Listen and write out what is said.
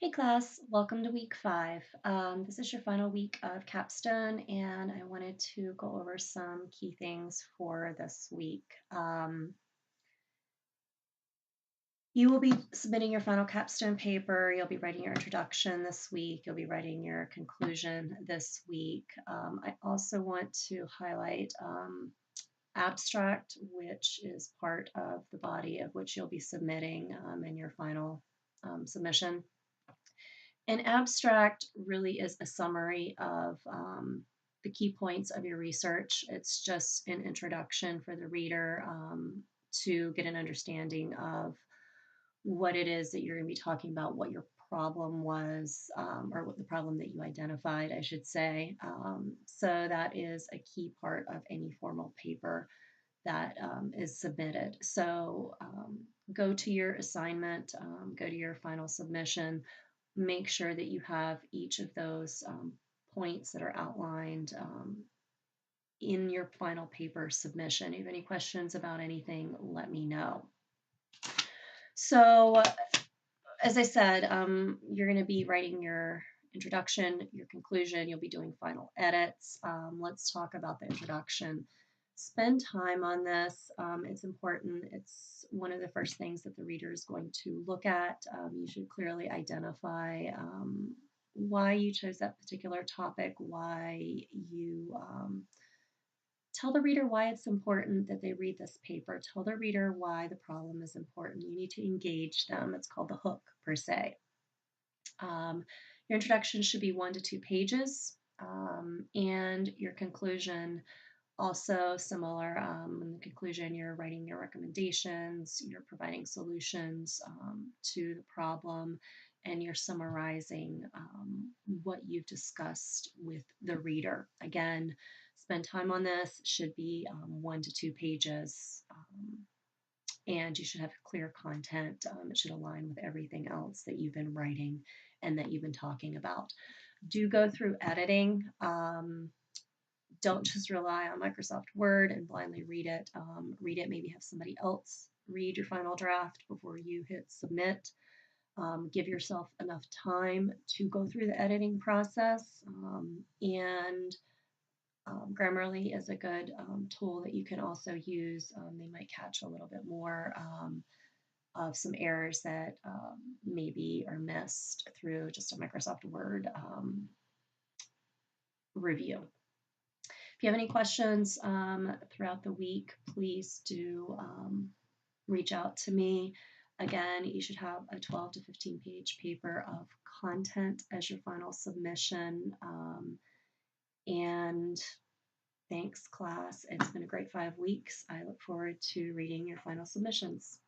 Hey class, welcome to week 5. This is your final week of capstone, and I wanted to go over some key things for this week. You will be submitting your final capstone paper. You'll be writing your introduction this week. You'll be writing your conclusion this week. I also want to highlight abstract, which is part of the body of which you'll be submitting in your final submission. An abstract really is a summary of the key points of your research. It's just an introduction for the reader to get an understanding of what it is that you're going to be talking about, what your problem was, or what the problem that you identified, I should say. So that is a key part of any formal paper that is submitted. So go to your assignment, go to your final submission, make sure that you have each of those points that are outlined in your final paper submission. If you have any questions about anything, let me know. So, as I said, you're going to be writing your introduction, your conclusion, you'll be doing final edits. Let's talk about the introduction. Spend time on this. It's important. It's one of the first things that the reader is going to look at. You should clearly identify why you chose that particular topic, why you tell the reader why it's important that they read this paper. Tell the reader why the problem is important. You need to engage them. It's called the hook, per se. Your introduction should be 1 to 2 pages, and your conclusion also similar. In the conclusion, you're writing your recommendations, you're providing solutions to the problem, and you're summarizing what you've discussed with the reader. Again, spend time on this. Should be 1 to 2 pages. And you should have clear content. It should align with everything else that you've been writing and that you've been talking about. Do go through editing. Don't just rely on Microsoft Word and blindly read it. Read it, maybe have somebody else read your final draft before you hit submit. Give yourself enough time to go through the editing process. And Grammarly is a good tool that you can also use. They might catch a little bit more of some errors that maybe are missed through just a Microsoft Word review. If you have any questions throughout the week, please do reach out to me. Again, you should have a 12 to 15 page paper of content as your final submission. And thanks, class. It's been a great 5 weeks. I look forward to reading your final submissions.